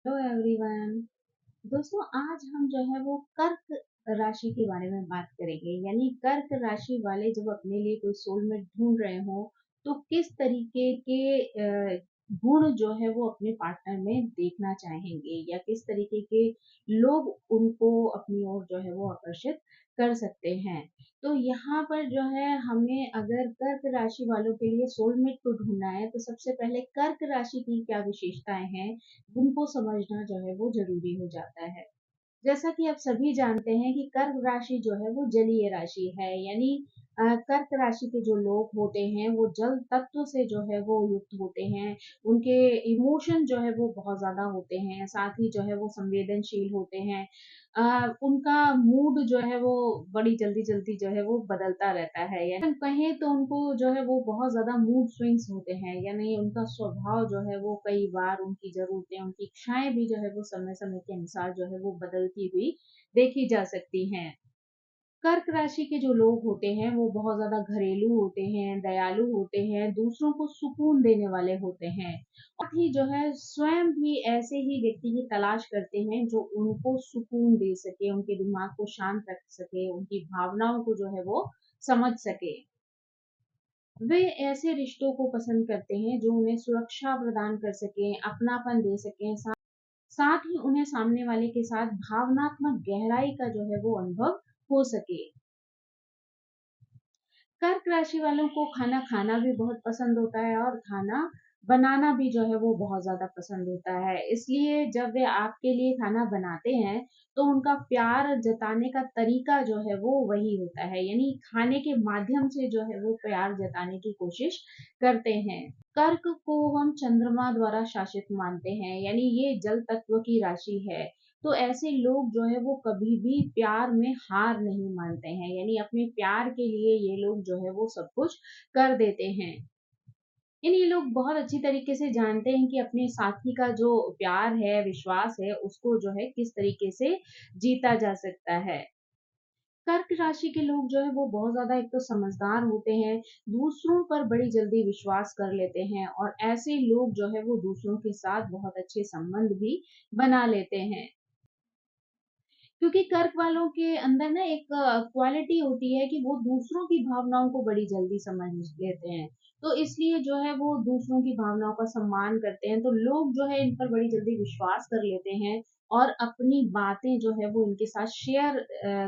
Hello everyone. दोस्तों, आज हम जो है वो कर्क राशि के बारे में बात करेंगे। यानी कर्क राशि वाले जब अपने लिए कोई सोलमेट ढूंढ रहे हो तो किस तरीके के गुण जो है वो अपने पार्टनर में देखना चाहेंगे या किस तरीके के लोग उनको अपनी ओर जो है वो आकर्षित कर सकते हैं। तो यहाँ पर जो है हमें अगर कर्क राशि वालों के लिए सोलमेट को ढूंढना है तो सबसे पहले कर्क राशि की क्या विशेषताएं हैं उनको समझना जो है वो जरूरी हो जाता है। जैसा कि आप सभी जानते हैं कि कर्क राशि जो है वो जलीय राशि है। यानी कर्क राशि के जो लोग होते हैं वो जल तत्व से जो है वो युक्त होते हैं। उनके इमोशन जो है वो बहुत ज्यादा होते हैं, साथ ही जो है वो संवेदनशील होते हैं। उनका मूड जो है वो बड़ी जल्दी जल्दी जो है वो बदलता रहता है। यानी कहें तो उनको जो है वो बहुत ज्यादा मूड स्विंग्स होते हैं। यानी उनका स्वभाव जो है वो कई बार उनकी जरूरतें, उनकी इच्छाएं भी जो है वो समय समय के अनुसार जो है वो बदलती हुई देखी जा सकती हैं। कर्क राशि के जो लोग होते हैं वो बहुत ज्यादा घरेलू होते हैं, दयालु होते हैं, दूसरों को सुकून देने वाले होते हैं। और ही जो है स्वयं भी ऐसे ही व्यक्ति की तलाश करते हैं जो उनको सुकून दे सके, उनके दिमाग को शांत रख सके, उनकी भावनाओं को जो है वो समझ सके। वे ऐसे रिश्तों को पसंद करते हैं जो उन्हें सुरक्षा प्रदान कर सकें, अपनापन दे सकें, साथ ही उन्हें सामने वाले के साथ भावनात्मक गहराई का जो है वो अनुभव हो सके। कर्क राशि वालों को खाना खाना भी बहुत पसंद होता है और खाना बनाना भी जो है वो बहुत ज्यादा पसंद होता है। इसलिए जब वे आपके लिए खाना बनाते हैं तो उनका प्यार जताने का तरीका जो है वो वही होता है। यानी खाने के माध्यम से जो है वो प्यार जताने की कोशिश करते हैं। कर्क को हम चंद्रमा द्वारा शासित मानते हैं। यानी ये जल तत्व की राशि है। तो ऐसे लोग जो है वो कभी भी प्यार में हार नहीं मानते हैं। यानी अपने प्यार के लिए ये लोग जो है वो सब कुछ कर देते हैं। यानी ये लोग बहुत अच्छी तरीके से जानते हैं कि अपने साथी का जो प्यार है, विश्वास है, उसको जो है किस तरीके से जीता जा सकता है। कर्क राशि के लोग जो है वो बहुत ज्यादा एक तो समझदार होते हैं, दूसरों पर बड़ी जल्दी विश्वास कर लेते हैं और ऐसे लोग जो है वो दूसरों के साथ बहुत अच्छे संबंध भी बना लेते हैं। क्योंकि कर्क वालों के अंदर ना एक क्वालिटी होती है कि वो दूसरों की भावनाओं को बड़ी जल्दी समझ लेते हैं। तो इसलिए जो है वो दूसरों की भावनाओं का सम्मान करते हैं। तो लोग जो है इन पर बड़ी जल्दी विश्वास कर लेते हैं और अपनी बातें जो है वो इनके साथ शेयर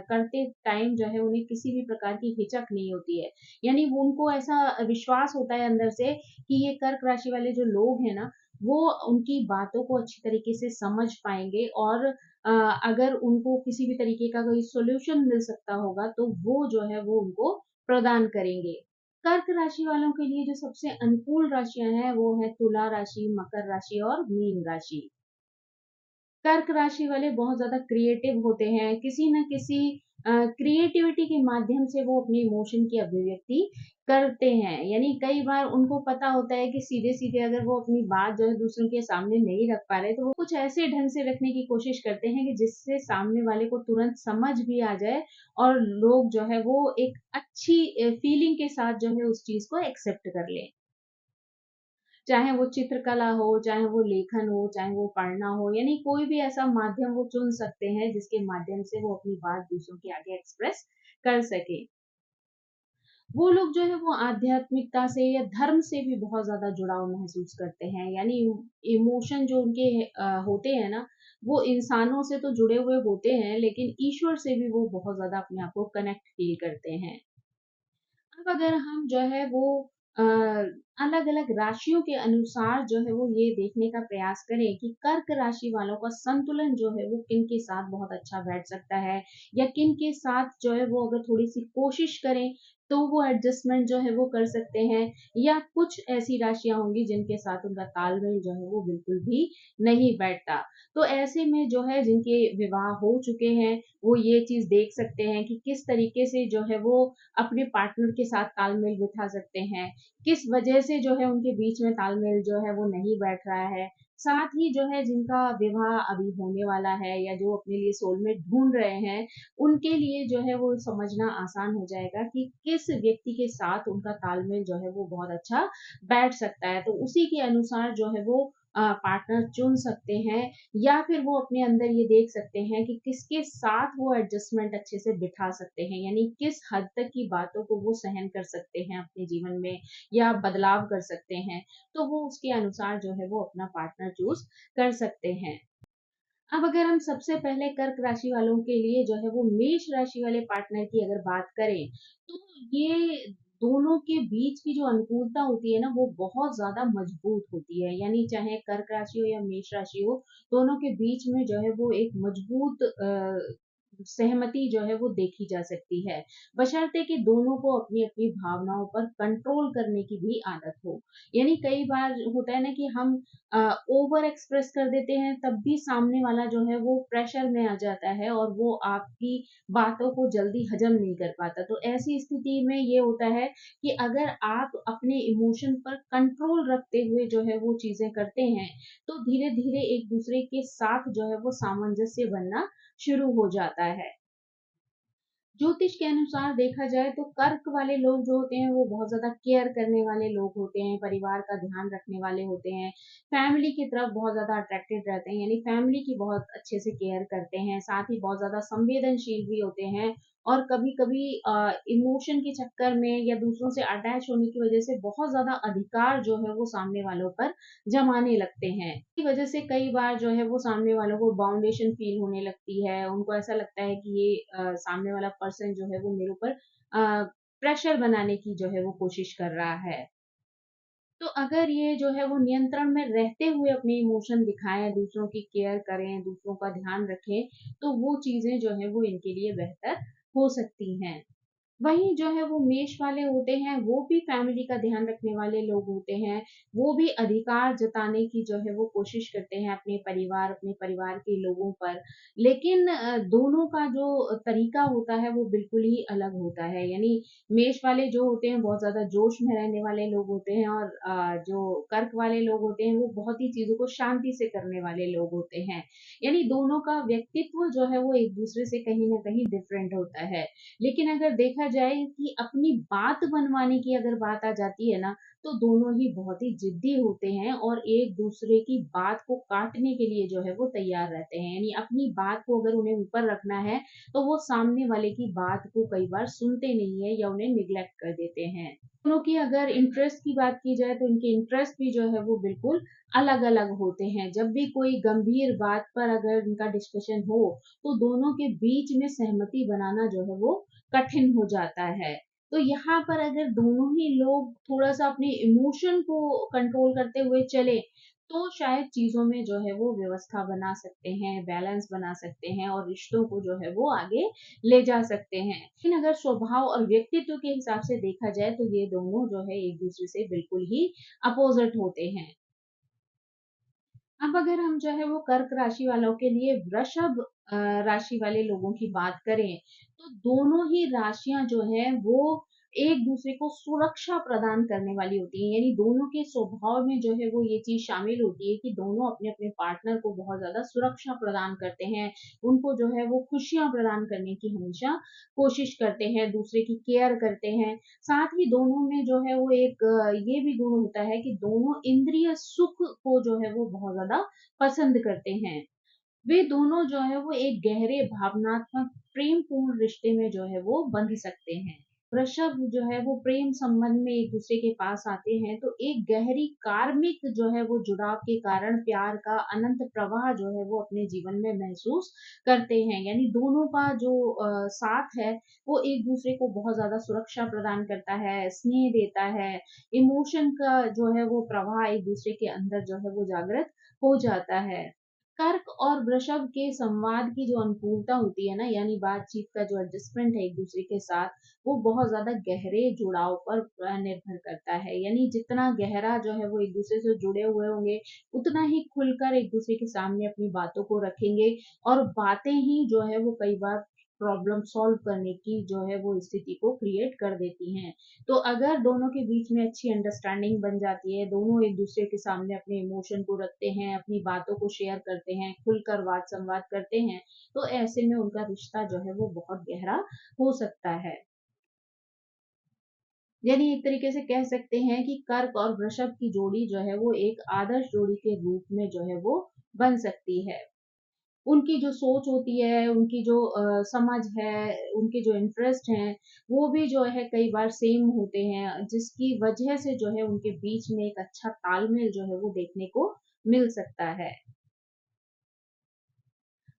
करते टाइम जो है उन्हें किसी भी प्रकार की हिचक नहीं होती है। यानी वो उनको ऐसा विश्वास होता है अंदर से कि ये कर्क राशि वाले जो लोग हैं ना, वो उनकी बातों को अच्छी तरीके से समझ पाएंगे और अगर उनको किसी भी तरीके का कोई सॉल्यूशन मिल सकता होगा तो वो जो है वो उनको प्रदान करेंगे। कर्क राशि वालों के लिए जो सबसे अनुकूल राशियां हैं वो है तुला राशि, मकर राशि और मीन राशि। कर्क राशि वाले बहुत ज्यादा क्रिएटिव होते हैं। किसी न किसी क्रिएटिविटी के माध्यम से वो अपनी इमोशन की अभिव्यक्ति करते हैं। यानी कई बार उनको पता होता है कि सीधे सीधे अगर वो अपनी बात जो है दूसरों के सामने नहीं रख पा रहे तो वो कुछ ऐसे ढंग से रखने की कोशिश करते हैं कि जिससे सामने वाले को तुरंत समझ भी आ जाए और लोग जो है वो एक अच्छी फीलिंग के साथ जो है उस चीज को एक्सेप्ट कर लें। चाहे वो चित्रकला हो, चाहे वो लेखन हो, चाहे वो पढ़ना हो, यानी कोई भी ऐसा माध्यम वो चुन सकते हैं जिसके माध्यम से वो अपनी बात दूसरों के आगे एक्सप्रेस कर सके। वो लोग जो है वो आध्यात्मिकता से या धर्म से भी बहुत ज्यादा जुड़ाव महसूस करते हैं। यानी इमोशन जो उनके होते हैं ना, वो इंसानों से तो जुड़े हुए होते हैं लेकिन ईश्वर से भी वो बहुत ज्यादा अपने आप को कनेक्ट फील करते हैं। अब अगर हम जो है वो अलग-अलग राशियों के अनुसार जो है वो ये देखने का प्रयास करें कि कर्क राशि वालों का संतुलन जो है वो किन के साथ बहुत अच्छा बैठ सकता है या किन के साथ जो है वो अगर थोड़ी सी कोशिश करें तो वो एडजस्टमेंट जो है वो कर सकते हैं, या कुछ ऐसी राशियां होंगी जिनके साथ उनका तालमेल जो है वो बिल्कुल भी नहीं बैठता। तो ऐसे में जो है जिनके विवाह हो चुके हैं वो ये चीज देख सकते हैं कि किस तरीके से जो है वो अपने पार्टनर के साथ तालमेल बिठा सकते हैं, किस वजह से जो है उनके बीच में तालमेल जो है वो नहीं बैठ रहा है। साथ ही जो है जिनका विवाह अभी होने वाला है या जो अपने लिए सोलमेट ढूंढ रहे हैं, उनके लिए जो है वो समझना आसान हो जाएगा कि किस व्यक्ति के साथ उनका तालमेल जो है वो बहुत अच्छा बैठ सकता है। तो उसी के अनुसार जो है वो पार्टनर चुन सकते हैं, या फिर वो अपने अंदर ये देख सकते हैं कि किसके साथ वो एडजस्टमेंट अच्छे से बिठा सकते हैं, यानी किस हद तक की बातों को वो सहन कर सकते हैं अपने जीवन में या बदलाव कर सकते हैं। तो वो उसके अनुसार जो है वो अपना पार्टनर चूज कर सकते हैं। अब अगर हम सबसे पहले कर्क राशि वालों के लिए जो है वो मेष राशि वाले पार्टनर की अगर बात करें, तो ये दोनों के बीच की जो अनुकूलता होती है ना, वो बहुत ज्यादा मजबूत होती है। यानी चाहे कर्क राशि हो या मेष राशि हो, दोनों के बीच में जो है वो एक मजबूत सहमति जो है वो देखी जा सकती है, बशर्ते कि दोनों को अपनी अपनी भावनाओं पर कंट्रोल करने की भी आदत हो। यानी कई बार होता है ना कि हम ओवर एक्सप्रेस कर देते हैं, तब भी सामने वाला जो है वो प्रेशर में आ जाता है और वो आपकी बातों को जल्दी हजम नहीं कर पाता। तो ऐसी स्थिति में ये होता है कि अगर आप अपने इमोशन पर कंट्रोल रखते हुए जो है वो चीजें करते हैं, तो धीरे धीरे एक दूसरे के साथ जो है वो सामंजस्य बनना शुरू हो जाता है। ज्योतिष के अनुसार देखा जाए तो कर्क वाले लोग जो होते हैं वो बहुत ज्यादा केयर करने वाले लोग होते हैं, परिवार का ध्यान रखने वाले होते हैं, फैमिली की तरफ बहुत ज्यादा अट्रैक्टेड रहते हैं, यानी फैमिली की बहुत अच्छे से केयर करते हैं, साथ ही बहुत ज्यादा संवेदनशील भी होते हैं। और कभी कभी इमोशन के चक्कर में या दूसरों से अटैच होने की वजह से बहुत ज्यादा अधिकार जो है वो सामने वालों पर जमाने लगते हैं। की वजह से कई बार जो है वो सामने वालों को बाउंडेशन फील होने लगती है, उनको ऐसा लगता है कि ये सामने वाला पर्सन जो है वो मेरे ऊपर प्रेशर बनाने की जो है वो कोशिश कर रहा है। तो अगर ये जो है वो नियंत्रण में रहते हुए अपने इमोशन दिखाएं, दूसरों की केयर करें, दूसरों का ध्यान रखें, तो वो चीजें जो है वो इनके लिए बेहतर हो सकती हैं। वहीं जो है वो मेष वाले होते हैं, वो भी फैमिली का ध्यान रखने वाले लोग होते हैं। वो भी अधिकार जताने की जो है वो कोशिश करते हैं अपने परिवार के लोगों पर। लेकिन दोनों का जो तरीका होता है वो बिल्कुल ही अलग होता है। यानी मेष वाले जो होते हैं बहुत ज्यादा जोश में रहने वाले लोग होते हैं, और जो कर्क वाले लोग होते हैं वो बहुत ही चीजों को शांति से करने वाले लोग होते हैं। यानी दोनों का व्यक्तित्व जो है वो एक दूसरे से कहीं ना कहीं डिफरेंट होता है। लेकिन अगर देखा जाए कि अपनी बात मनवाने की अगर बात आ जाती है ना, तो दोनों ही बहुत ही जिद्दी होते हैं और एक दूसरे की बात को काटने के लिए जो है वो तैयार रहते हैं। यानी अपनी बात को अगर उन्हें ऊपर रखना है, तो वो सामने वाले की बात को कई बार सुनते नहीं है या उन्हें निग्लेक्ट कर देते हैं। दोनों की अगर इंटरेस्ट की बात की जाए, तो इनके इंटरेस्ट भी जो है वो बिल्कुल अलग अलग होते हैं। जब भी कोई गंभीर बात पर अगर इनका डिस्कशन हो, तो दोनों के बीच में सहमति बनाना जो है वो कठिन हो जाता है। तो यहाँ पर अगर दोनों ही लोग थोड़ा सा अपने इमोशन को कंट्रोल करते हुए चले, तो शायद चीजों में जो है वो व्यवस्था बना सकते हैं, बैलेंस बना सकते हैं और रिश्तों को जो है वो आगे ले जा सकते हैं। लेकिन अगर स्वभाव और व्यक्तित्व के हिसाब से देखा जाए, तो ये दोनों जो है एक दूसरे से बिल्कुल ही अपोजिट होते हैं। अब अगर हम जो है वो कर्क राशि वालों के लिए वृषभ राशि वाले लोगों की बात करें, तो दोनों ही राशियां जो है वो एक दूसरे को सुरक्षा प्रदान करने वाली होती है। यानी दोनों के स्वभाव में जो है वो ये चीज शामिल होती है कि दोनों अपने अपने पार्टनर को बहुत ज्यादा सुरक्षा प्रदान करते हैं, उनको जो है वो खुशियां प्रदान करने की हमेशा कोशिश करते हैं, दूसरे की केयर करते हैं। साथ ही दोनों में जो है वो एक ये भी गुण होता है कि दोनों इंद्रिय सुख को जो है वो बहुत ज्यादा पसंद करते हैं। वे दोनों जो है वो एक गहरे भावनात्मक प्रेम पूर्ण रिश्ते में जो है वो बंध सकते हैं। वृषभ जो है वो प्रेम संबंध में एक दूसरे के पास आते हैं, तो एक गहरी कार्मिक जो है वो जुड़ाव के कारण प्यार का अनंत प्रवाह जो है वो अपने जीवन में महसूस करते हैं। यानी दोनों का जो साथ है, वो एक दूसरे को बहुत ज्यादा सुरक्षा प्रदान करता है, स्नेह देता है, इमोशन का जो है वो प्रवाह एक दूसरे के अंदर जो है वो जागृत हो जाता है। कर्क और वृषभ के संवाद की जो अनुकूलता होती है ना, यानी बातचीत का जो एडजस्टमेंट है एक दूसरे के साथ, वो बहुत ज्यादा गहरे जुड़ाव पर निर्भर करता है। यानी जितना गहरा जो है वो एक दूसरे से जुड़े हुए होंगे, उतना ही खुलकर एक दूसरे के सामने अपनी बातों को रखेंगे, और बातें ही जो है वो कई बार प्रॉब्लम सॉल्व करने की जो है वो स्थिति को क्रिएट कर देती हैं। तो अगर दोनों के बीच में अच्छी अंडरस्टैंडिंग बन जाती है, दोनों एक दूसरे के सामने अपने इमोशन को रखते हैं, अपनी बातों को शेयर करते हैं, खुलकर वाद संवाद करते हैं, तो ऐसे में उनका रिश्ता जो है वो बहुत गहरा हो सकता है। यानी एक तरीके से कह सकते हैं कि कर्क और वृषभ की जोड़ी जो है वो एक आदर्श जोड़ी के रूप में जो है वो बन सकती है। उनकी जो सोच होती है, उनकी जो समझ है, उनके जो इंटरेस्ट हैं, वो भी जो है कई बार सेम होते हैं, जिसकी वजह से जो है उनके बीच में एक अच्छा तालमेल जो है वो देखने को मिल सकता है।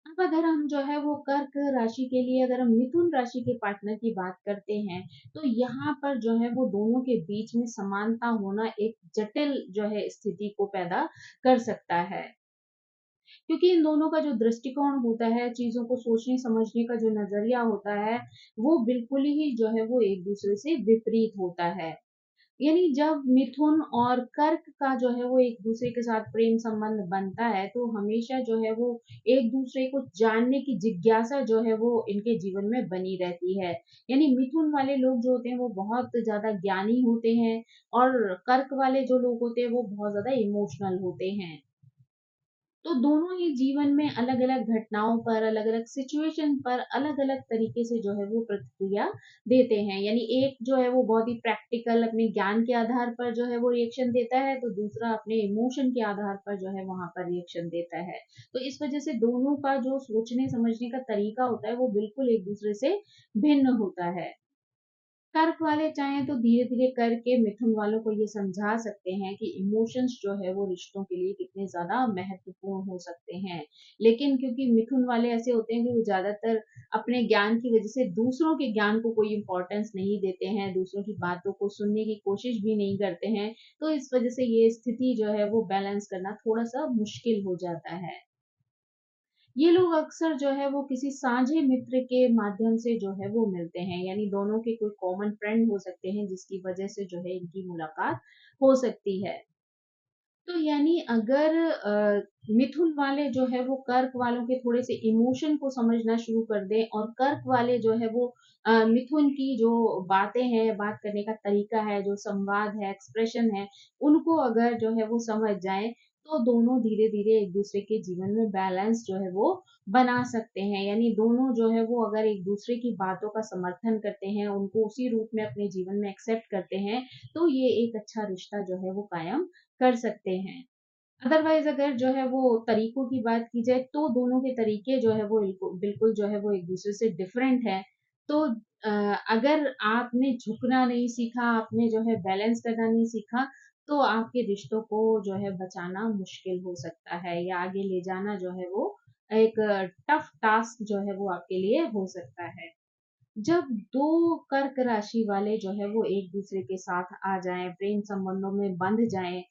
अब अगर हम जो है वो कर्क राशि के लिए अगर हम मिथुन राशि के पार्टनर की बात करते हैं, तो यहाँ पर जो है वो दोनों के बीच में समानता होना एक जटिल जो है स्थिति को पैदा कर सकता है। क्योंकि इन दोनों का जो दृष्टिकोण होता है, चीज़ों को सोचने समझने का जो नज़रिया होता है, वो बिल्कुल ही जो है वो एक-दूसरे से विपरीत होता है। यानी जब मिथुन और कर्क का जो है वो एक-दूसरे के साथ प्रेम संबंध बनता है, तो हमेशा जो है वो एक-दूसरे को जानने की जिज्ञासा जो है वो इनके जीवन में बनी रहती है। यानी मिथुन वाले लोग जो होते हैं वो बहुत ज़्यादा ज्ञानी होते हैं और कर्क वाले जो लोग होते हैं वो बहुत ज़्यादा इमोशनल होते हैं। तो दोनों ही जीवन में अलग-अलग घटनाओं पर, अलग-अलग सिचुएशन पर अलग-अलग तरीके से जो है वो प्रतिक्रिया देते हैं। यानी एक जो है वो बहुत ही प्रैक्टिकल अपने ज्ञान के आधार पर जो है वो रिएक्शन देता है, तो दूसरा अपने इमोशन के आधार पर जो है वहाँ पर रिएक्शन देता है। तो इस वजह से दोनों का जो सोचने समझने का तरीका होता है वो बिल्कुल एक-दूसरे से भिन्न होता है। कर्क वाले चाहें तो धीरे-धीरे करके मिथुन वालों को ये समझा सकते हैं कि इमोशंस जो है वो रिश्तों के लिए कितने ज़्यादा महत्वपूर्ण हो सकते हैं। लेकिन क्योंकि मिथुन वाले ऐसे होते हैं कि वो ज़्यादातर अपने ज्ञान की वज़ह से दूसरों के ज्ञान को कोई इम्पोर्टेंस नहीं देते हैं, दूसरों की बातों को सुनने की कोशिश भी नहीं करते हैं। तो इस वज़ह से ये स्थिति जो है वो बैलेंस करना थोड़ा-सा मुश्किल हो जाता है। ये लोग अक्सर जो है वो किसी साझे मित्र के माध्यम से जो है वो मिलते हैं, यानी दोनों के कोई कॉमन फ्रेंड हो सकते हैं जिसकी वजह से जो है इनकी मुलाकात हो सकती है। तो यानी अगर मिथुन वाले जो है वो कर्क वालों के थोड़े से इमोशन को समझना शुरू कर दें और कर्क वाले जो है वो मिथुन की जो बातें हैं, बात करने का तरीका है, जो संवाद है, एक्सप्रेशन है, उनको अगर जो है वो समझ जाएँ, तो दोनों धीरे-धीरे एक-दूसरे के जीवन में बैलेंस जो है वो बना सकते हैं। यानी दोनों जो है वो अगर एक-दूसरे की बातों का समर्थन करते हैं, उनको उसी रूप में अपने जीवन में एक्सेप्ट करते हैं, तो ये एक अच्छा रिश्ता जो है वो कायम कर सकते हैं। अदरवाइज़ अगर जो है वो तरीकों की बात की जाए तो दोनों के तरीके जो है वो बिल्कुल जो है वो एक-दूसरे से डिफरेंट हैं। तो अगर आपने झुकना नहीं सीखा, आपने जो है बैलेंस करना नहीं सीखा, तो आपके रिश्तों को जो है बचाना मुश्किल हो सकता है या आगे ले जाना जो है वो एक टफ टास्क जो है वो आपके लिए हो सकता है। जब 2 कर्क राशि वाले जो है वो एक-दूसरे के साथ आ जाएँ, प्रेम संबंधों में बंध जाएँ,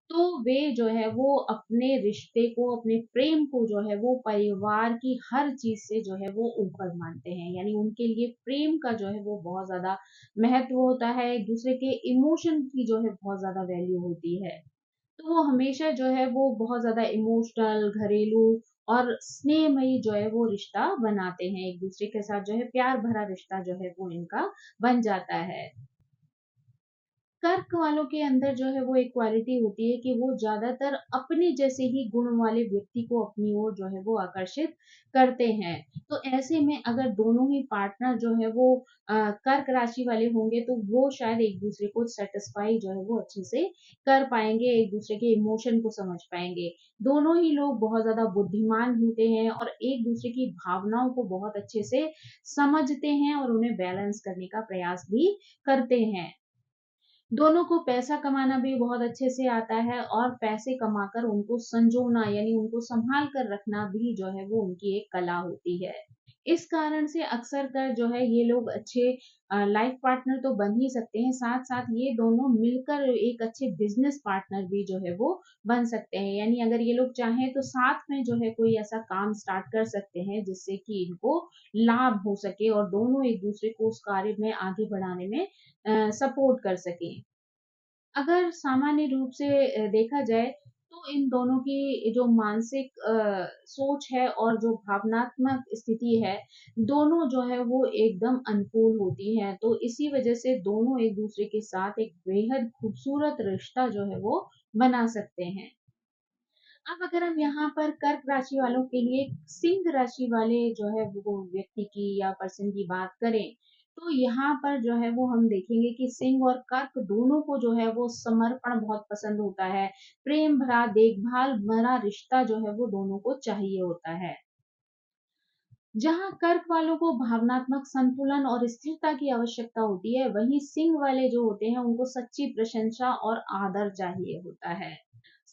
तो वे जो है वो अपने रिश्ते को, अपने प्रेम को जो है वो परिवार की हर चीज़ से जो है वो ऊपर मानते हैं। यानी उनके लिए प्रेम का जो है वो बहुत ज़्यादा महत्व होता है, एक-दूसरे के इमोशन की जो है बहुत ज़्यादा वैल्यू होती है। तो वो हमेशा जो है वो बहुत ज़्यादा इमोशनल, घरेलू और स्नेहमयी जो है वो रिश्ता बनाते हैं। एक-दूसरे के साथ जो है प्यार भरा रिश्ता जो है वो इनका बन जाता है। कर्क वालों के अंदर जो है वो एक क्वालिटी होती है कि वो ज़्यादातर अपने जैसे ही गुण वाले व्यक्ति को अपनी ओर जो है वो आकर्षित करते हैं। तो ऐसे में अगर दोनों ही पार्टनर जो है वो कर्क राशि वाले होंगे तो वो शायद एक-दूसरे को सैटिस्फाई जो है वो अच्छे से कर पाएँगे, एक-दूसरे के इमोशन को समझ पाएँगे। दोनों ही लोग बहुत ज़्यादा बुद्धिमान होते हैं और एक-दूसरे की भावनाओं को बहुत अच्छे से समझते हैं और उन्हें बैलेंस करने का प्रयास भी करते हैं। दोनों को पैसा कमाना भी बहुत अच्छे से आता है और पैसे कमाकर उनको संजोना यानी उनको सँभाल कर रखना भी जो है वो उनकी एक कला होती है। इस कारण से अक्सर कर जो है ये लोग अच्छे लाइफ पार्टनर तो बन ही सकते हैं, साथ-साथ ये दोनों मिलकर एक अच्छे बिज़नेस पार्टनर भी जो है वो बन सकते हैं। यानी अगर ये लोग चाहें तो साथ में जो है कोई ऐसा काम स्टार्ट कर सकते हैं जिससे कि इनको लाभ हो सके और दोनों एक-दूसरे को उस कार्य में आगे बढ़ाने में सपोर्ट कर सकें। अगर सामान्य रूप से देखा जाए तो इन दोनों की जो मानसिक सोच है और जो भावनात्मक स्थिति है, दोनों जो है वो एकदम अनुकूल होती हैं। तो इसी वजह से दोनों एक-दूसरे के साथ एक बेहद खूबसूरत रिश्ता जो है वो बना सकते हैं। अब अगर हम यहाँ पर कर्क राशि वालों के लिए सिंह राशि वाले जो है वो व्यक्ति की या पर्सन की बात करें, तो यहाँ पर जो है वो हम देखेंगे कि सिंह और कर्क दोनों को जो है वो समर्पण बहुत पसंद होता है। प्रेम भरा, देखभाल भरा रिश्ता जो है वो दोनों को चाहिए होता है। जहाँ कर्क वालों को भावनात्मक संतुलन और स्थिरता की आवश्यकता होती है, वहीं सिंह वाले जो होते हैं उनको सच्ची प्रशंसा और आदर चाहिए होता है।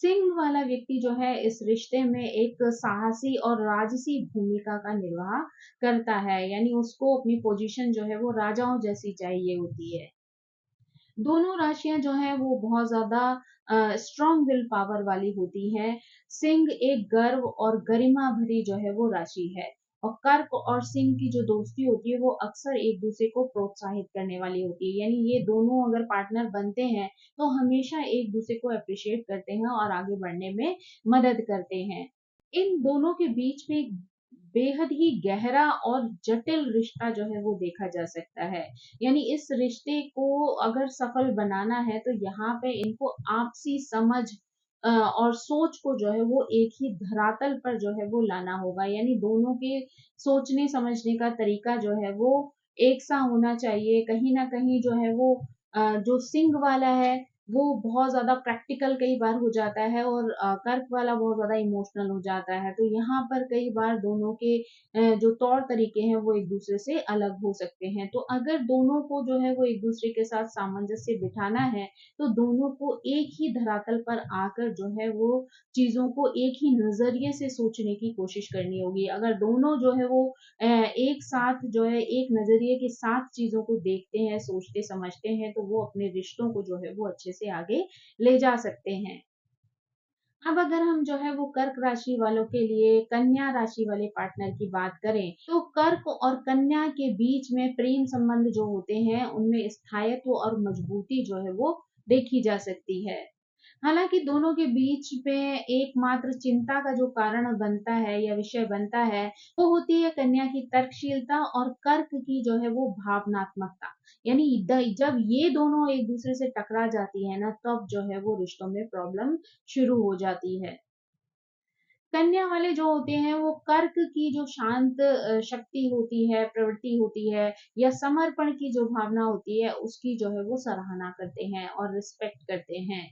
सिंह वाला व्यक्ति जो है इस रिश्ते में एक साहसी और राजसी भूमिका का निर्वाह करता है, यानी उसको अपनी पोजीशन जो है वो राजाओं जैसी चाहिए होती है। दोनों राशियां जो है वो बहुत ज्यादा स्ट्रॉन्ग विल पावर वाली होती हैं। सिंह एक गर्व और गरिमा भरी जो है वो राशि है, और कर्क और सिंह की जो दोस्ती होती है वो अक्सर एक दूसरे को प्रोत्साहित करने वाली होती है, यानी ये दोनों अगर पार्टनर बनते हैं तो हमेशा एक दूसरे को अप्रिशिएट करते हैं और आगे बढ़ने में मदद करते हैं। इन दोनों के बीच में एक बेहद ही गहरा और जटिल रिश्ता जो है वो देखा जा सकता है। यानी इस रिश्ते को अगर सफल बनाना है तो यहाँ पे इनको आपसी समझ और सोच को जो है वो एक ही धरातल पर जो है वो लाना होगा, यानी दोनों के सोचने समझने का तरीका जो है वो एक सा होना चाहिए। कहीं ना कहीं जो है वो जो सिंह वाला है वो बहुत ज्यादा प्रैक्टिकल कई बार हो जाता है, और कर्क वाला बहुत ज्यादा इमोशनल हो जाता है। तो यहाँ पर कई बार दोनों के जो तौर तरीके हैं वो एक दूसरे से अलग हो सकते हैं। तो अगर दोनों को जो है वो एक दूसरे के साथ सामंजस्य बिठाना है तो दोनों को एक ही धरातल पर आकर जो है वो चीजों को एक ही नजरिए से सोचने की कोशिश करनी होगी। अगर दोनों जो है वो एक साथ जो है एक नजरिए के साथ चीजों को देखते हैं, सोचते समझते हैं, तो वो अपने रिश्तों को जो है वो अच्छे से आगे ले जा सकते हैं। अब अगर हम जो है वो कर्क राशि वालों के लिए कन्या राशि वाले पार्टनर की बात करें, तो कर्क और कन्या के बीच में प्रेम संबंध जो होते हैं उनमें स्थायित्व और मजबूती जो है वो देखी जा सकती है। हालांकि दोनों के बीच में एकमात्र चिंता का जो कारण बनता है या विषय बनता है वो होती है कन्या की तर्कशीलता और कर्क की जो है वो भावनात्मकता। यानी जब ये दोनों एक दूसरे से टकरा जाती है ना, तब जो है वो रिश्तों में प्रॉब्लम शुरू हो जाती है। कन्या वाले जो होते हैं वो कर्क की जो शांत शक्ति होती है, प्रवृत्ति होती है, या समर्पण की जो भावना होती है उसकी जो है वो सराहना करते हैं और रिस्पेक्ट करते हैं।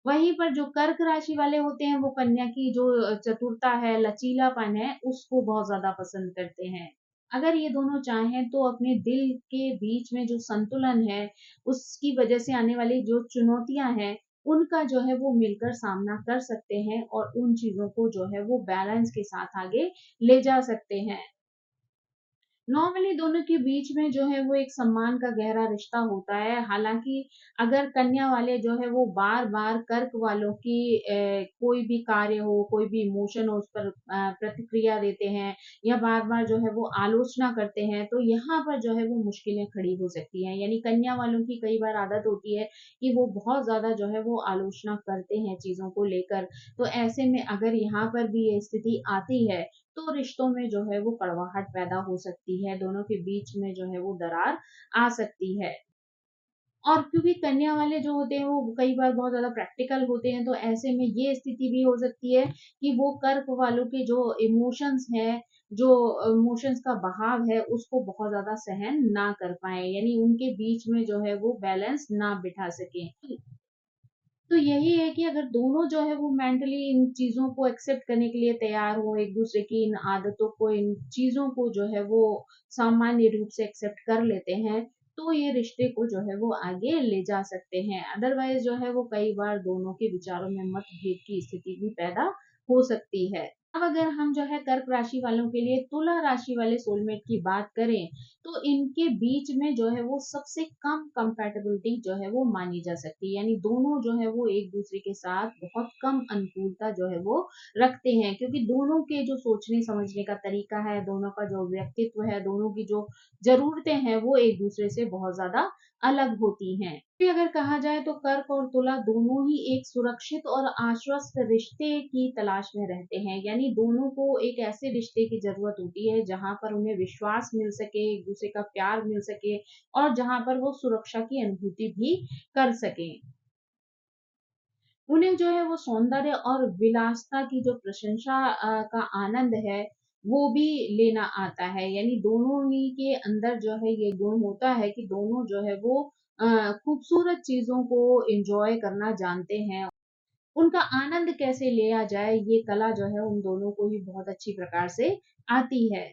वहीं पर जो कर्क राशि वाले होते हैं वो कन्या की जो चतुरता है, लचीलापन है, उसको बहुत ज्यादा पसंद करते हैं। अगर ये दोनों चाहें तो अपने दिल के बीच में जो संतुलन है उसकी वजह से आने वाली जो चुनौतियां हैं उनका जो है वो मिलकर सामना कर सकते हैं, और उन चीजों को जो है वो बैलेंस के साथ आगे ले जा सकते हैं। नॉर्मली दोनों के बीच में जो है वो एक सम्मान का गहरा रिश्ता होता है। हालांकि अगर कन्या वाले जो है वो बार बार कर्क वालों की कोई भी कार्य हो, कोई भी इमोशन हो, उस पर प्रतिक्रिया देते हैं या बार बार जो है वो आलोचना करते हैं, तो यहाँ पर जो है वो मुश्किलें खड़ी हो सकती हैं। यानी कन्या वालों की कई बार आदत होती है कि वो बहुत ज्यादा जो है वो आलोचना करते हैं चीजों को लेकर। तो ऐसे में अगर यहाँ पर भी ये स्थिति आती है तो रिश्तों में जो है वो कड़वाहट पैदा हो सकती है, दोनों के बीच में जो है वो दरार आ सकती है। और क्योंकि कन्या वाले जो होते हैं वो कई बार बहुत ज्यादा प्रैक्टिकल होते हैं, तो ऐसे में ये स्थिति भी हो सकती है कि वो कर्क वालों के जो इमोशंस है, जो इमोशंस का बहाव है उसको बहुत ज्यादा सहन ना कर पाए, यानी उनके बीच में जो है वो बैलेंस ना बिठा सके। तो यही है कि अगर दोनों जो है वो मेंटली इन चीजों को एक्सेप्ट करने के लिए तैयार हो, एक दूसरे की इन आदतों को, इन चीजों को जो है वो सामान्य रूप से एक्सेप्ट कर लेते हैं, तो ये रिश्ते को जो है वो आगे ले जा सकते हैं। अदरवाइज जो है वो कई बार दोनों के विचारों में मतभेद की स्थिति भी पैदा हो सकती है। अब अगर हम जो है कर्क राशि वालों के लिए तुला राशि वाले सोलमेट की बात करें, तो इनके बीच में जो है वो सबसे कम कंपैटिबिलिटी जो है वो मानी जा सकती है, यानी दोनों जो है वो एक दूसरे के साथ बहुत कम अनुकूलता जो है वो रखते हैं, क्योंकि दोनों के जो सोचने समझने का तरीका है, दोनों का जो व्यक्तित्व है, दोनों की जो जरूरतें हैं वो एक दूसरे से बहुत ज्यादा अलग होती हैं। फिर अगर कहा जाए तो कर्क और तुला दोनों ही एक सुरक्षित और आश्वस्त रिश्ते की तलाश में रहते हैं, यानी दोनों को एक ऐसे रिश्ते की जरूरत होती है जहां पर उन्हें विश्वास मिल सके, एक दूसरे का प्यार मिल सके, और जहां पर वो सुरक्षा की अनुभूति भी कर सके। उन्हें जो है वो सौंदर्य और विलासता की जो प्रशंसा का आनंद है वो भी लेना आता है। यानी दोनों ही के अंदर जो है ये गुण होता है कि दोनों जो है वो खूबसूरत चीजों को एंजॉय करना जानते हैं। उनका आनंद कैसे लिया जाए, ये कला जो है उन दोनों को ही बहुत अच्छी प्रकार से आती है।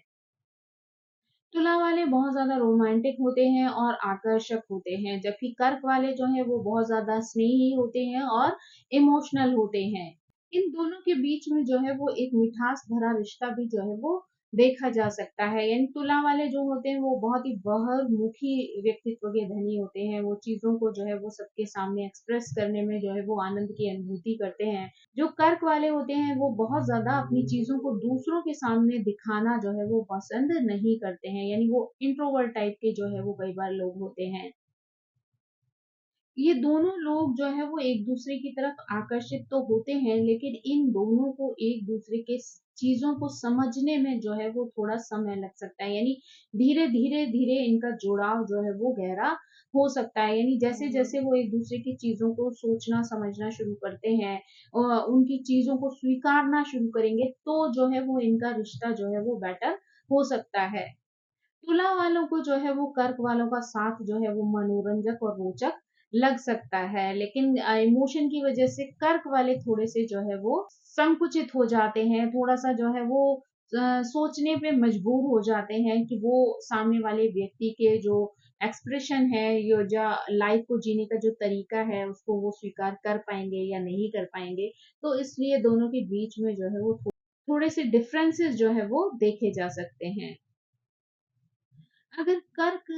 तुला वाले बहुत ज्यादा रोमांटिक होते हैं और आकर्षक होते हैं, जबकि कर्क वाले जो है वो बहुत ज्यादा स्नेही होते हैं और इमोशनल होते हैं। इन दोनों के बीच में जो है वो एक मिठास भरा रिश्ता भी जो है वो देखा जा सकता है। यानी तुला वाले जो होते हैं वो बहुत ही बहिर्मुखी व्यक्तित्व के धनी होते हैं। वो चीजों को जो है वो सबके सामने एक्सप्रेस करने में जो है वो आनंद की अनुभूति करते हैं। जो कर्क वाले होते हैं वो बहुत ज्यादा अपनी चीजों को दूसरों के सामने दिखाना जो है वो पसंद नहीं करते हैं। यानी वो इंट्रोवर्ट टाइप के जो है वो कई बार लोग होते हैं। ये दोनों लोग जो है वो एक दूसरे की तरफ आकर्षित तो होते हैं, लेकिन इन दोनों को एक दूसरे के चीजों को समझने में जो है वो थोड़ा समय लग सकता है। यानी धीरे धीरे धीरे इनका जुड़ाव जो है वो गहरा हो सकता है। यानी जैसे जैसे वो एक दूसरे की चीजों को सोचना समझना शुरू करते हैं और उनकी चीजों को स्वीकारना शुरू करेंगे, तो जो है वो इनका रिश्ता जो है वो बेटर हो सकता है। तुला वालों को जो है वो कर्क वालों का साथ जो है वो मनोरंजक और रोचक लग सकता है, लेकिन इमोशन की वजह से कर्क वाले थोड़े से जो है वो संकुचित हो जाते हैं। थोड़ा सा जो है वो सोचने पे मजबूर हो जाते हैं कि वो सामने वाले व्यक्ति के जो एक्सप्रेशन है, यो जो लाइफ को जीने का जो तरीका है, उसको वो स्वीकार कर पाएंगे या नहीं कर पाएंगे। तो इसलिए दोनों के बीच में जो है वो थोड़े से डिफरेंसेस जो है वो देखे जा सकते हैं। अगर कर्क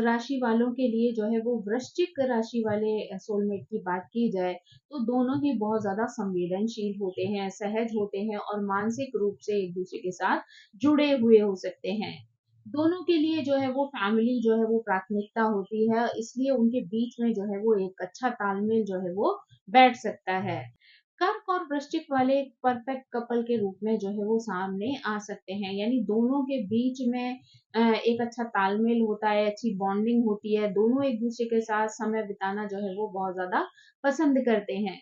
राशि वालों के लिए जो है वो वृश्चिक राशि वाले सोलमेट की बात की जाए, तो दोनों ही बहुत ज्यादा संवेदनशील होते हैं, सहज होते हैं और मानसिक रूप से एक दूसरे के साथ जुड़े हुए हो सकते हैं। दोनों के लिए जो है वो फैमिली जो है वो प्राथमिकता होती है, इसलिए उनके बीच में जो है वो एक अच्छा तालमेल जो है वो बैठ सकता है। कर्क और वृश्चिक वाले एक परफेक्ट कपल के रूप में जो है वो सामने आ सकते हैं। यानी दोनों के बीच में एक अच्छा तालमेल होता है, अच्छी बॉन्डिंग होती है। दोनों एक दूसरे के साथ समय बिताना जो है वो बहुत ज्यादा पसंद करते हैं।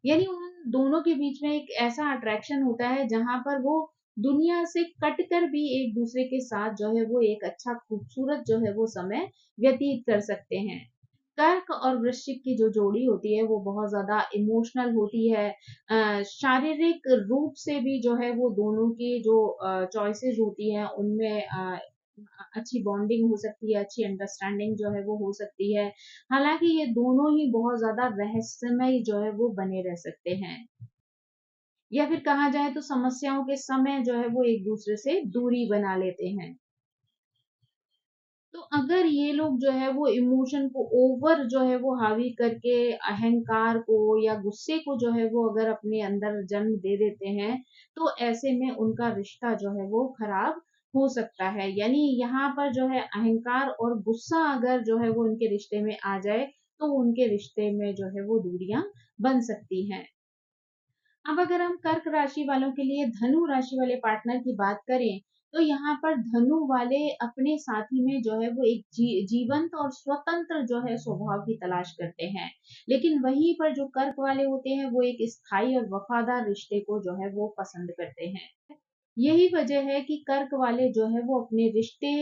यानी उन दोनों के बीच में एक ऐसा अट्रैक्शन होता है जहां पर वो दुनिया से कट कर भी एक दूसरे के साथ जो है वो एक अच्छा खूबसूरत जो है वो समय व्यतीत कर सकते हैं। कर्क और वृश्चिक की जो जोड़ी होती है वो बहुत ज्यादा इमोशनल होती है। शारीरिक रूप से भी जो है वो दोनों की जो चॉइसेस होती हैं उनमें अच्छी बॉन्डिंग हो सकती है, अच्छी अंडरस्टैंडिंग जो है वो हो सकती है। हालांकि ये दोनों ही बहुत ज्यादा रहस्यमय जो है वो बने रह सकते हैं, या फिर कहा जाए तो समस्याओं के समय जो है वो एक दूसरे से दूरी बना लेते हैं। तो अगर ये लोग जो है वो इमोशन को ओवर जो है वो हावी करके अहंकार को या गुस्से को जो है वो अगर अपने अंदर जन्म दे देते हैं, तो ऐसे में उनका रिश्ता जो है वो खराब हो सकता है। यानी यहाँ पर जो है अहंकार और गुस्सा अगर जो है वो उनके रिश्ते में आ जाए, तो उनके रिश्ते में जो है वो दूरियां बन सकती हैं। अब अगर हम कर्क राशि वालों के लिए धनु राशि वाले पार्टनर की बात करें, तो यहाँ पर धनु वाले अपने साथी में जो है वो एक जीवंत और स्वतंत्र जो है स्वभाव की तलाश करते हैं। लेकिन वहीं पर जो कर्क वाले होते हैं वो एक स्थायी और वफादार रिश्ते को जो है वो पसंद करते हैं। यही वजह है कि कर्क वाले जो है वो अपने रिश्ते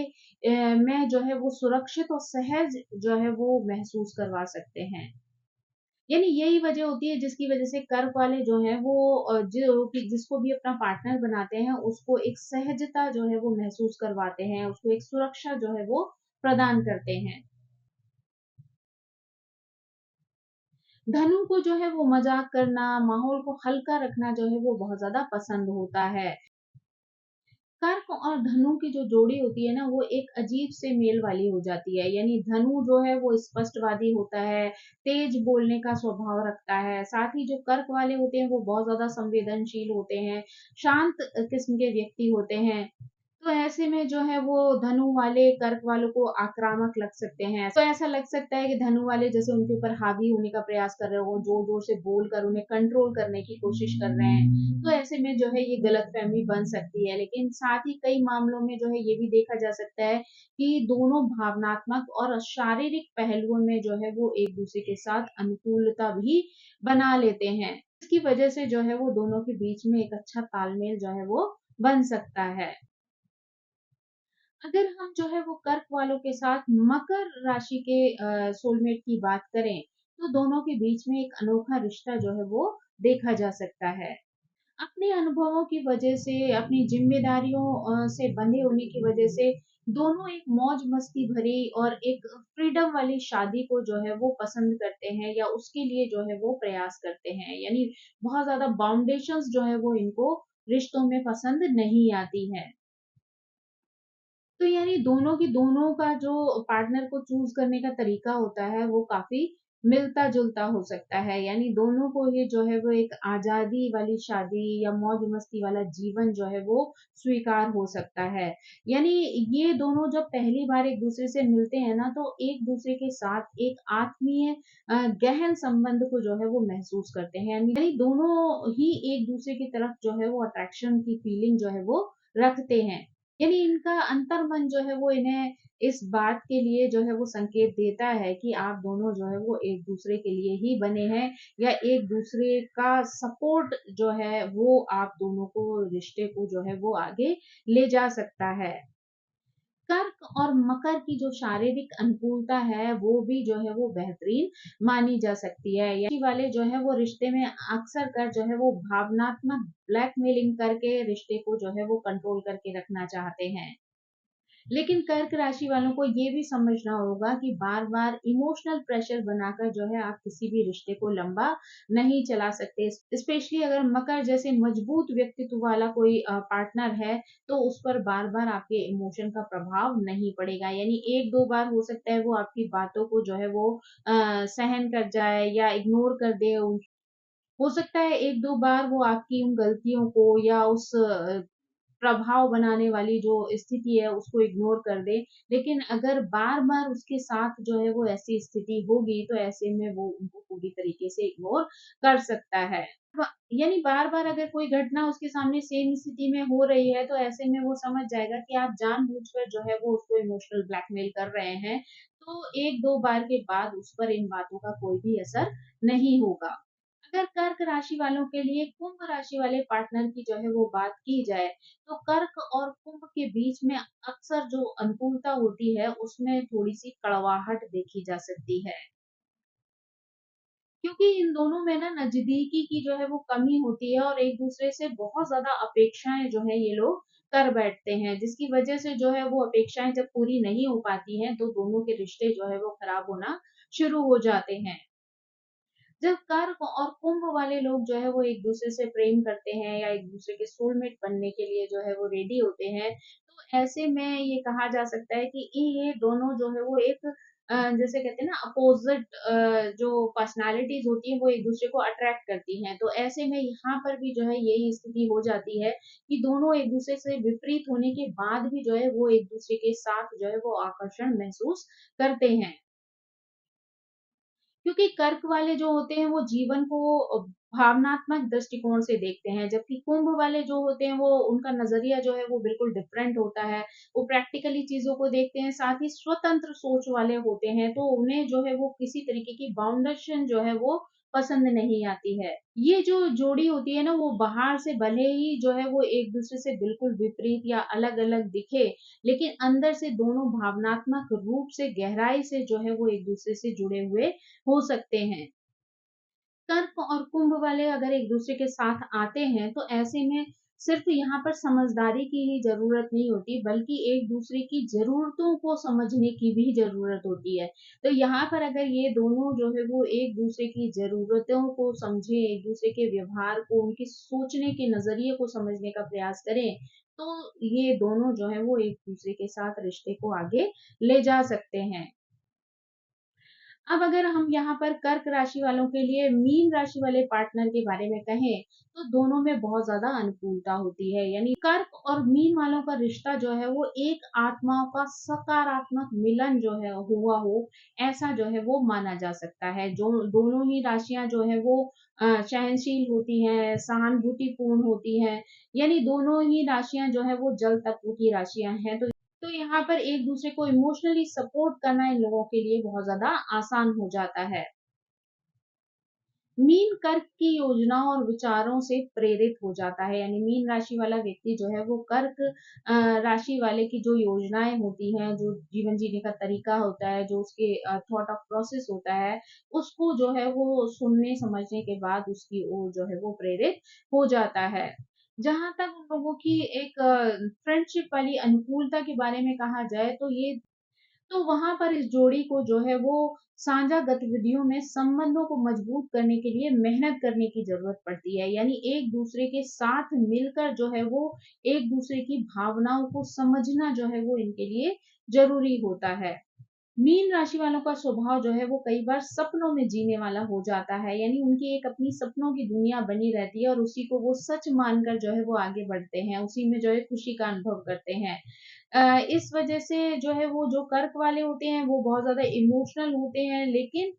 में जो है वो सुरक्षित और सहज जो है वो महसूस करवा सकते हैं। यानी यही वजह होती है जिसकी वजह से कर्क वाले जो हैं वो जो कि जिसको भी अपना पार्टनर बनाते हैं उसको एक सहजता जो है वो महसूस करवाते हैं, उसको एक सुरक्षा जो है वो प्रदान करते हैं। धनु को जो है वो मजाक करना, माहौल को हल्का रखना जो है वो बहुत ज्यादा पसंद होता है। कर्क और धनु की जो जोड़ी होती है ना वो एक अजीब से मेल वाली हो जाती है। यानी धनु जो है वो स्पष्टवादी होता है, तेज बोलने का स्वभाव रखता है। साथ ही जो कर्क वाले होते हैं वो बहुत ज्यादा संवेदनशील होते हैं, शांत किस्म के व्यक्ति होते हैं। तो ऐसे में जो है वो धनु वाले कर्क वालों को आक्रामक लग सकते हैं। तो ऐसा लग सकता है कि धनु वाले जैसे उनके ऊपर हावी होने का प्रयास कर रहे हो, जोर जोर से बोल कर उन्हें कंट्रोल करने की कोशिश कर रहे हैं। तो ऐसे में जो है ये गलतफहमी बन सकती है। लेकिन साथ ही कई मामलों में जो है ये भी देखा जा सकता है कि दोनों भावनात्मक और शारीरिक पहलुओं में जो है वो एक दूसरे के साथ अनुकूलता भी बना लेते हैं। इसकी वजह से जो है वो दोनों के बीच में एक अच्छा तालमेल जो है वो बन सकता है। अगर हम जो है वो कर्क वालों के साथ मकर राशि के सोलमेट की बात करें, तो दोनों के बीच में एक अनोखा रिश्ता जो है वो देखा जा सकता है। अपने अनुभवों की वजह से, अपनी ज़िम्मेदारियों से बंधे होने की वजह से दोनों एक मौज-मस्ती भरी और एक फ्रीडम वाली शादी को जो है वो पसंद करते हैं, या उसके लिए जो है वो प्रयास करते हैं। यानी बहुत ज़्यादा बाउंडेशंस जो है वो इनको रिश्तों में पसंद नहीं आती हैं। तो यानी दोनों की दोनों का जो पार्टनर को चूज़ करने का तरीका होता है, वो काफ़ी मिलता-जुलता हो सकता है। यानी दोनों को ही जो है वो एक आज़ादी वाली शादी या मौज-मस्ती वाला जीवन जो है वो स्वीकार हो सकता है। यानी ये दोनों जब पहली बार एक-दूसरे से मिलते हैं ना, तो एक-दूसरे के साथ एक आत्मीय गहन संबंध को जो है वो महसूस करते हैं। यानी दोनों ही एक-दूसरे की तरफ जो है वो अट्रैक्शन की फीलिंग जो है वो रखते हैं। यानी इनका अंतर्मन जो है वो इन्हें इस बात के लिए जो है वो संकेत देता है कि आप दोनों जो है वो एक-दूसरे के लिए ही बने हैं, या एक-दूसरे का सपोर्ट जो है वो आप दोनों को, रिश्ते को जो है वो आगे ले जा सकता है। कर्क और मकर की जो शारीरिक अनुकूलता है, वो भी जो है वो बेहतरीन मानी जा सकती है। यानी वाले जो है वो रिश्ते में अक्सर कर जो है वो भावनात्मक ब्लैकमेलिंग करके रिश्ते को जो है वो कंट्रोल करके रखना चाहते हैं। लेकिन कर्क राशि वालों को ये भी समझना होगा कि बार-बार इमोशनल प्रेशर बनाकर जो है आप किसी भी रिश्ते को लंबा नहीं चला सकते। स्पेशली अगर मकर जैसे मजबूत व्यक्तित्व वाला कोई पार्टनर है, तो उस पर बार-बार आपके इमोशन का प्रभाव नहीं पड़ेगा। यानी 1-2 बार हो सकता है वो आपकी बातों को जो है वो सहन कर जाए या इग्नोर कर दे। हो सकता है 1-2 बार वो आपकी उन गलतियों को या उस प्रभाव बनाने वाली जो स्थिति है उसको इग्नोर कर दे। लेकिन अगर बार-बार उसके साथ जो है वो ऐसी स्थिति होगी, तो ऐसे में वो उनको पूरी तरीके से इग्नोर कर सकता है। व यानी बार-बार अगर कोई घटना उसके सामने सेम स्थिति में हो रही है, तो ऐसे में वो समझ जाएगा कि आप जानबूझकर जो है वो उसको इमोशनल ब्लैकमेल कर रहे हैं। तो 1-2 बार के बाद उस पर इन बातों का कोई भी असर नहीं होगा। अगर कर्क राशि वालों के लिए कुंभ राशि वाले पार्टनर की जो है वो बात की जाए, तो कर्क और कुंभ के बीच में अक्सर जो अनुकूलता होती है, उसमें थोड़ी-सी कड़वाहट देखी जा सकती है। क्योंकि इन दोनों में ना नज़दीकी की जो है वो कमी होती है, और एक-दूसरे से बहुत ज़्यादा अपेक्षाएँ जो है ये लोग कर बैठते हैं, जिसकी वजह से जो है वो अपेक्षाएँ जब पूरी नहीं हो पाती हैं, तो दोनों के रिश्ते जो है वो खराब होना शुरू हो जाते हैं। जब कर्क और कुंभ वाले लोग जो है वो एक-दूसरे से प्रेम करते हैं या एक-दूसरे के सोलमेट बनने के लिए जो है वो रेडी होते हैं, तो ऐसे में ये कहा जा सकता है कि ये दोनों जो है वो एक जैसे कहते हैं ना अपोज़िट जो पर्सनैलिटीज़ होती हैं वो एक-दूसरे को अट्रैक्ट करती हैं। तो ऐसे में यहाँ पर भी जो है यही स्थिति हो जाती है कि दोनों एक-दूसरे से विपरीत होने के बाद भी जो है वो एक-दूसरे के साथ जो है वो आकर्षण महसूस करते हैं। क्योंकि कर्क वाले जो होते हैं वो जीवन को भावनात्मक दृष्टिकोण से देखते हैं, जबकि कुंभ वाले जो होते हैं वो उनका नज़रिया जो है वो बिल्कुल डिफरेंट होता है। वो प्रैक्टिकली चीज़ों को देखते हैं, साथ ही स्वतंत्र सोच वाले होते हैं, तो उन्हें जो है वो किसी तरीके की बाउंडेशन जो है वो पसंद नहीं आती है। ये जो जोड़ी होती है ना, वो बाहर से भले ही जो है वो एक-दूसरे से बिल्कुल विपरीत या अलग-अलग दिखे, लेकिन अंदर से दोनों भावनात्मक रूप से गहराई से जो है वो एक-दूसरे से जुड़े हुए हो सकते हैं। कर्क और कुंभ वाले अगर एक-दूसरे के साथ आते हैं, तो ऐसे में सिर्फ़ यहाँ पर समझदारी की ही ज़रूरत नहीं होती, बल्कि एक-दूसरे की ज़रूरतों को समझने की भी ज़रूरत होती है। तो यहाँ पर अगर ये दोनों जो है वो एक-दूसरे की ज़रूरतों को समझें, एक-दूसरे के व्यवहार को, उनके सोचने के नज़रिए को समझने का प्रयास करें, तो ये दोनों जो है वो एक-दूसरे के साथ रिश्ते को आगे ले जा सकते हैं। अब अगर हम यहाँ पर कर्क राशि वालों के लिए मीन राशि वाले पार्टनर के बारे में कहें, तो दोनों में बहुत ज़्यादा अनुकूलता होती है। यानी कर्क और मीन वालों का रिश्ता जो है वो एक आत्माओं का सकारात्मक मिलन जो है हुआ हो, ऐसा जो है वो माना जा सकता है। जो दोनों ही राशियाँ जो है वो सहनशील होती हैं, सहानुभूतिपूर्ण होती हैं। यानी दोनों ही राशियाँ जो है वो जल तत्व की राशियाँ हैं। तो यहाँ पर एक-दूसरे को इमोशनली सपोर्ट करना इन लोगों के लिए बहुत ज़्यादा आसान हो जाता है। मीन कर्क की योजनाओं और विचारों से प्रेरित हो जाता है, यानी मीन राशि वाला व्यक्ति जो है वो कर्क राशि वाले की जो योजनाएं होती हैं, जो जीवन जीने का तरीका होता है, जो उसके थॉट ऑफ प्रोसेस होता है, उसको जो है वो सुनने समझने के बाद उसकी ओर जो है वो प्रेरित हो जाता है। जहां तक उन लोगों की एक फ्रेंडशिप वाली अनुकूलता के बारे में कहा जाए, तो वहां पर इस जोड़ी को जो है वो साझा गतिविधियों में संबंधों को मजबूत करने के लिए मेहनत करने की जरूरत पड़ती है, यानी एक दूसरे के साथ मिलकर जो है वो एक दूसरे की भावनाओं को समझना जो है वो इनके लिए जरूरी होता है। मीन राशि वालों का स्वभाव जो है वो कई बार सपनों में जीने वाला हो जाता है, यानी उनकी एक अपनी सपनों की दुनिया बनी रहती है और उसी को वो सच मानकर जो है वो आगे बढ़ते हैं, उसी में जो है खुशी का अनुभव करते हैं। इस वजह से जो है वो जो कर्क वाले होते हैं वो बहुत ज्यादा इमोशनल होते हैं, लेकिन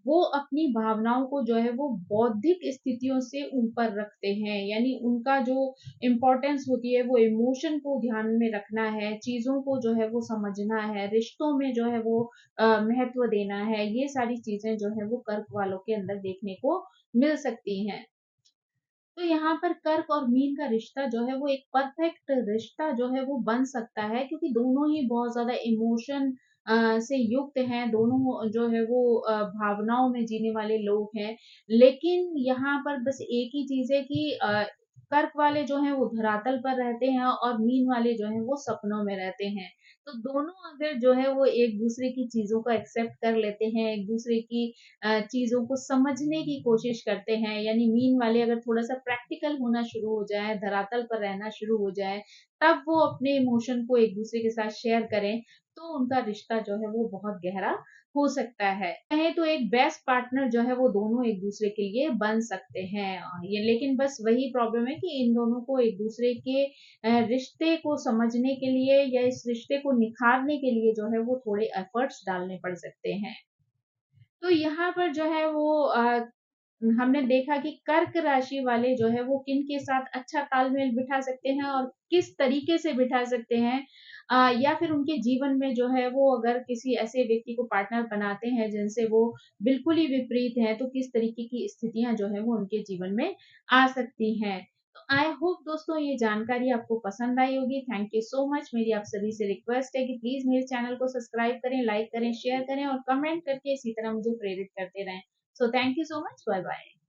वो अपनी भावनाओं को जो है वो बौद्धिक स्थितियों से ऊपर रखते हैं, यानी उनका जो इम्पोर्टेंस होती है वो इमोशन को ध्यान में रखना है, चीजों को जो है वो समझना है, रिश्तों में जो है वो महत्व देना है। ये सारी चीजें जो है वो कर्क वालों के अंदर देखने को मिल सकती हैं। तो यहाँ पर कर्क और मीन का रिश्ता जो है वो एक परफेक्ट रिश्ता जो है वो बन सकता है, क्योंकि दोनों ही बहुत ज्यादा इमोशन से युक्त हैं, दोनों जो है वो भावनाओं में जीने वाले लोग हैं। लेकिन यहाँ पर बस एक ही चीज है कि कर्क वाले जो हैं वो धरातल पर रहते हैं और मीन वाले जो हैं वो सपनों में रहते हैं। तो दोनों अगर जो है वो एक दूसरे की चीजों को एक्सेप्ट कर लेते हैं, एक दूसरे की चीजों को समझने की कोशिश करते हैं, यानी मीन वाले अगर थोड़ा सा प्रैक्टिकल होना शुरू हो जाए, धरातल पर रहना शुरू हो जाए, तब वो अपने इमोशन को एक दूसरे के साथ शेयर करें, तो उनका रिश्ता जो है वो बहुत गहरा हो सकता है। कहे तो एक बेस्ट पार्टनर जो है वो दोनों एक दूसरे के लिए बन सकते हैं। ये लेकिन बस वही प्रॉब्लम है कि इन दोनों को एक दूसरे के रिश्ते को समझने के लिए या इस रिश्ते को निखारने के लिए जो है वो थोड़े एफर्ट्स डालने पड़ सकते हैं। तो यहाँ पर जो है वो हमने देखा कि कर्क राशि वाले जो है वो किन के साथ अच्छा तालमेल बिठा सकते हैं और किस तरीके से बिठा सकते हैं, या फिर उनके जीवन में जो है वो अगर किसी ऐसे व्यक्ति को पार्टनर बनाते हैं जिनसे वो बिल्कुल ही विपरीत हैं, तो किस तरीके की स्थितियां जो है वो उनके जीवन में आ सकती हैं। तो आई होप दोस्तों ये जानकारी आपको पसंद आई होगी। Thank you so much. मेरी आप सभी से रिक्वेस्ट है कि प्लीज मेरे चैनल को सब्सक्राइब करें, लाइक करें, शेयर करें और कमेंट करके इसी तरह मुझे प्रेरित करते रहें। So thank you so much. Bye bye.